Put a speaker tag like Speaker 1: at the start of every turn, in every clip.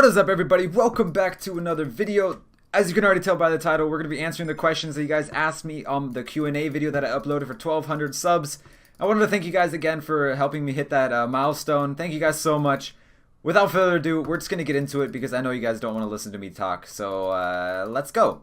Speaker 1: What is up, everybody? Welcome back to another video. As you can already tell by the title, we're going to be answering the questions that you guys asked me on the Q&A video that I uploaded for 1,200 subs. I wanted to thank you guys again for helping me hit that milestone. Thank you guys so much. Without further ado, we're just going to get into it because I know you guys don't want to listen to me talk. So let's go.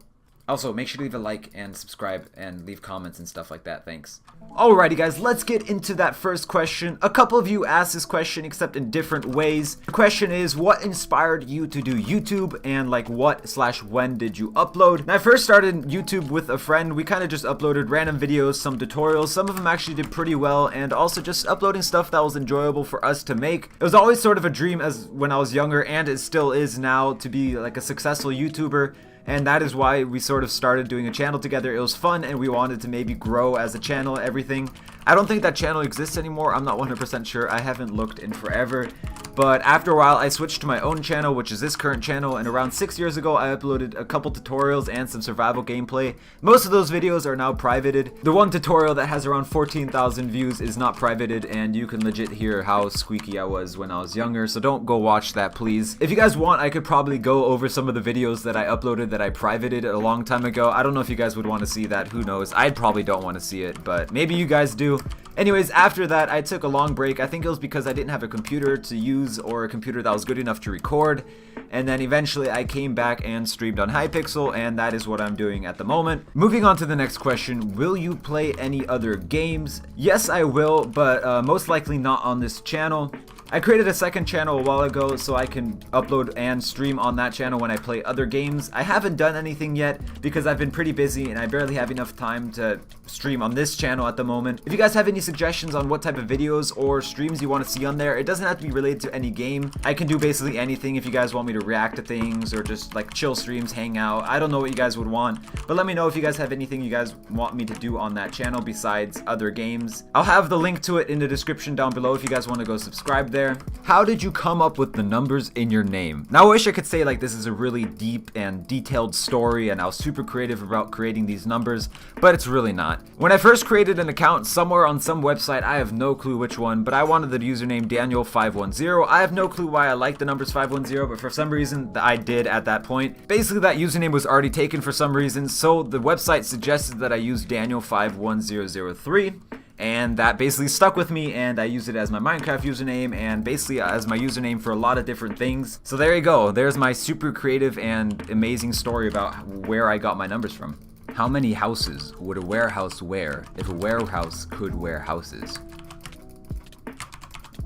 Speaker 1: Also, make sure to leave a like and subscribe and leave comments and stuff like that. Thanks. Alrighty guys, let's get into that first question. A couple of you asked this question except in different ways. The question is, what inspired you to do YouTube, and like what/when did you upload? And I first started YouTube with a friend. We kind of just uploaded random videos, some tutorials. Some of them actually did pretty well, and also just uploading stuff that was enjoyable for us to make. It was always sort of a dream as when I was younger, and it still is now, to be like a successful YouTuber. And that is why we sort of started doing a channel together. It was fun and we wanted to maybe grow as a channel, everything. I don't think that channel exists anymore. I'm not 100% sure. I haven't looked in forever. But after a while, I switched to my own channel, which is this current channel. And around 6 years ago, I uploaded a couple tutorials and some survival gameplay. Most of those videos are now privated. The one tutorial that has around 14,000 views is not privated, and you can legit hear how squeaky I was when I was younger. So don't go watch that, please. If you guys want, I could probably go over some of the videos that I uploaded that I privated a long time ago. I don't know if you guys would want to see that. Who knows? I probably don't want to see it, but maybe you guys do. Anyways, after that, I took a long break. I think it was because I didn't have a computer to use or a computer that was good enough to record. And then eventually I came back and streamed on Hypixel, and that is what I'm doing at the moment. Moving on to the next question, will you play any other games? Yes, I will, but most likely not on this channel. I created a second channel a while ago so I can upload and stream on that channel when I play other games. I haven't done anything yet because I've been pretty busy and I barely have enough time to stream on this channel at the moment. If you guys have any suggestions on what type of videos or streams you want to see on there, it doesn't have to be related to any game. I can do basically anything if you guys want me to react to things or just like chill streams, hang out. I don't know what you guys would want, but let me know if you guys have anything you guys want me to do on that channel besides other games. I'll have the link to it in the description down below if you guys want to go subscribe there. How did you come up with the numbers in your name? Now, I wish I could say like this is a really deep and detailed story and I was super creative about creating these numbers, but it's really not. When I first created an account somewhere on some website, I have no clue which one, but I wanted the username Daniel510. I have no clue why I like the numbers 510, but for some reason I did at that point. Basically, that username was already taken for some reason, so the website suggested that I use Daniel51003. And that basically stuck with me, and I used it as my Minecraft username and basically as my username for a lot of different things. So there you go. There's my super creative and amazing story about where I got my numbers from. How many houses would a warehouse wear if a warehouse could wear houses?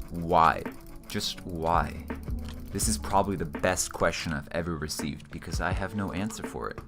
Speaker 1: Why? Just why? This is probably the best question I've ever received because I have no answer for it.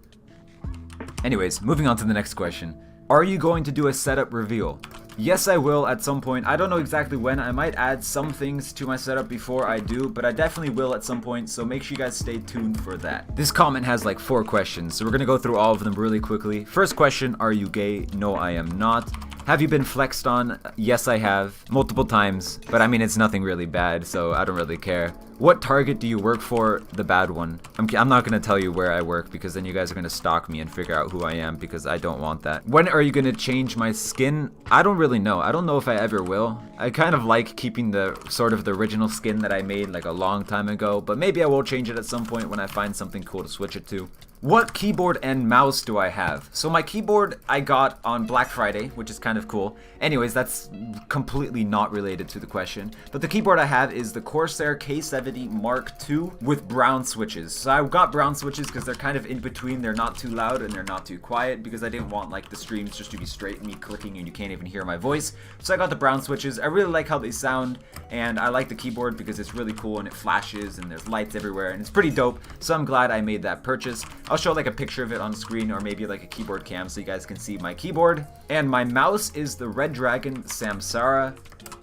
Speaker 1: Anyways, moving on to the next question. Are you going to do a setup reveal? Yes, I will at some point. I don't know exactly when. I might add some things to my setup before I do, but I definitely will at some point, so make sure you guys stay tuned for that. This comment has like 4 questions, so we're gonna go through all of them really quickly. First question, are you gay? No, I am not. Have you been flexed on? Yes, I have. Multiple times, but I mean, it's nothing really bad, so I don't really care. What target do you work for? The bad one. I'm not going to tell you where I work because then you guys are going to stalk me and figure out who I am because I don't want that. When are you going to change my skin? I don't really know. I don't know if I ever will. I kind of like keeping the sort of the original skin that I made like a long time ago, but maybe I will change it at some point when I find something cool to switch it to. What keyboard and mouse do I have? So my keyboard I got on Black Friday, which is kind of cool. Anyways, that's completely not related to the question. But the keyboard I have is the Corsair K70 Mark II with brown switches. So I got brown switches because they're kind of in between. They're not too loud and they're not too quiet because I didn't want like the streams just to be straight and me clicking and you can't even hear my voice. So I got the brown switches. I really like how they sound and I like the keyboard because it's really cool and it flashes and there's lights everywhere and it's pretty dope. So I'm glad I made that purchase. I'll show like a picture of it on screen or maybe like a keyboard cam so you guys can see my keyboard. And my mouse is the Red Dragon Samsara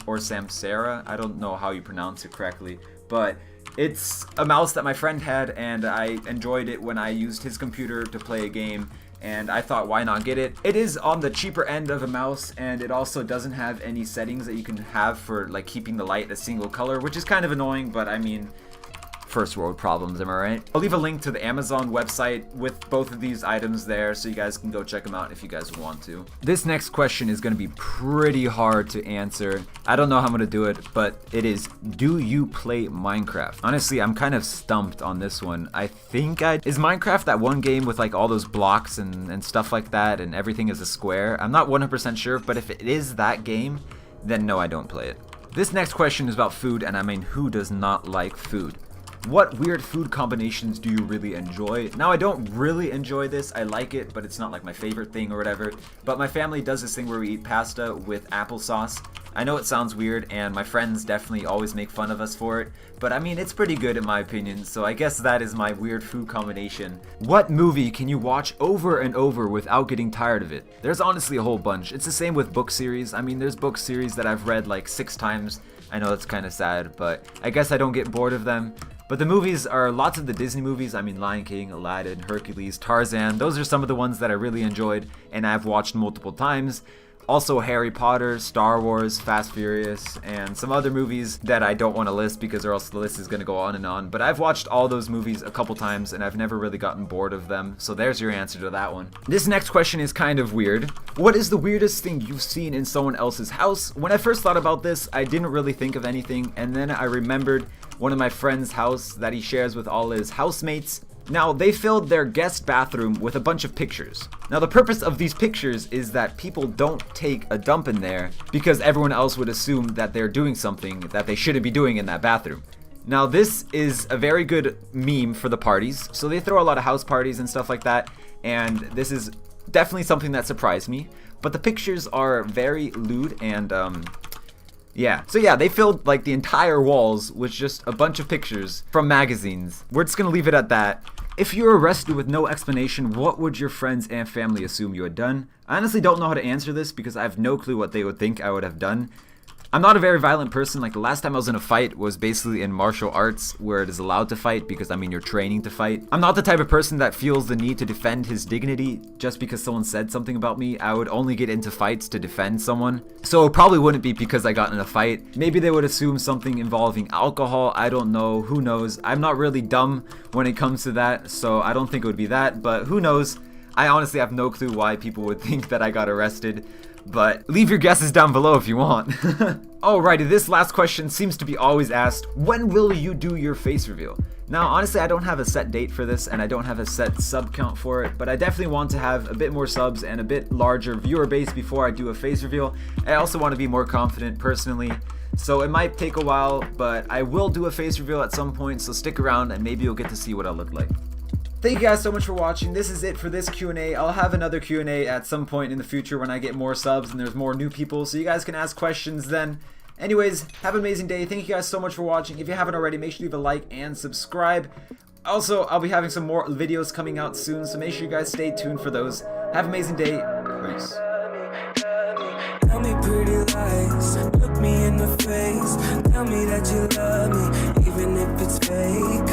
Speaker 1: or Samsara. I don't know how you pronounce it correctly, but it's a mouse that my friend had and I enjoyed it when I used his computer to play a game. And I thought, why not get it? It is on the cheaper end of a mouse, and it also doesn't have any settings that you can have for like keeping the light a single color, which is kind of annoying, but I mean, first world problems, am I right? I'll leave a link to the Amazon website with both of these items there so you guys can go check them out if you guys want to. This next question is going to be pretty hard to answer. I don't know how I'm going to do it, but it is, do you play Minecraft? Honestly, I'm kind of stumped on this one. I think is Minecraft that one game with like all those blocks and stuff like that and everything is a square? I'm not 100% sure, but if it is that game, then no, I don't play it. This next question is about food, and I mean, who does not like food? What weird food combinations do you really enjoy? Now, I don't really enjoy this. I like it, but it's not like my favorite thing or whatever. But my family does this thing where we eat pasta with applesauce. I know it sounds weird, and my friends definitely always make fun of us for it, but I mean, it's pretty good in my opinion, so I guess that is my weird food combination. What movie can you watch over and over without getting tired of it? There's honestly a whole bunch. It's the same with book series. I mean, there's book series that I've read like 6 times. I know it's kind of sad, but I guess I don't get bored of them. But the movies are lots of the Disney movies. I mean, Lion King, Aladdin, Hercules, Tarzan. Those are some of the ones that I really enjoyed and I've watched multiple times. Also Harry Potter, Star Wars, Fast Furious, and some other movies that I don't want to list because or else the list is going to go on and on. But I've watched all those movies a couple times and I've never really gotten bored of them. So there's your answer to that one. This next question is kind of weird. What is the weirdest thing you've seen in someone else's house? When I first thought about this, I didn't really think of anything. And then I remembered one of my friend's house that he shares with all his housemates. Now, they filled their guest bathroom with a bunch of pictures. Now, the purpose of these pictures is that people don't take a dump in there because everyone else would assume that they're doing something that they shouldn't be doing in that bathroom. Now, this is a very good meme for the parties. So they throw a lot of house parties and stuff like that. And this is definitely something that surprised me. But the pictures are very lewd and, yeah. So yeah, they filled like the entire walls with just a bunch of pictures from magazines. We're just gonna leave it at that. If you were arrested with no explanation, what would your friends and family assume you had done? I honestly don't know how to answer this because I have no clue what they would think I would have done. I'm not a very violent person. Like the last time I was in a fight was basically in martial arts where it is allowed to fight because I mean you're training to fight. I'm not the type of person that feels the need to defend his dignity just because someone said something about me. I would only get into fights to defend someone. So it probably wouldn't be because I got in a fight. Maybe they would assume something involving alcohol. I don't know. Who knows? I'm not really dumb when it comes to that, so I don't think it would be that, but who knows? I honestly have no clue why people would think that I got arrested. But leave your guesses down below if you want. Alrighty, this last question seems to be always asked. When will you do your face reveal? Now, honestly, I don't have a set date for this and I don't have a set sub count for it, but I definitely want to have a bit more subs and a bit larger viewer base before I do a face reveal. I also want to be more confident personally. So it might take a while, but I will do a face reveal at some point, so stick around and maybe you'll get to see what I look like. Thank you guys so much for watching. This is it for this Q&A. I'll have another Q&A at some point in the future when I get more subs and there's more new people, so you guys can ask questions then. Anyways, have an amazing day. Thank you guys so much for watching. If you haven't already, make sure to leave a like and subscribe. Also, I'll be having some more videos coming out soon, so make sure you guys stay tuned for those. Have an amazing day. Peace.
Speaker 2: Tell me pretty lies, look me in the face. Tell me that you love me, even if it's fake.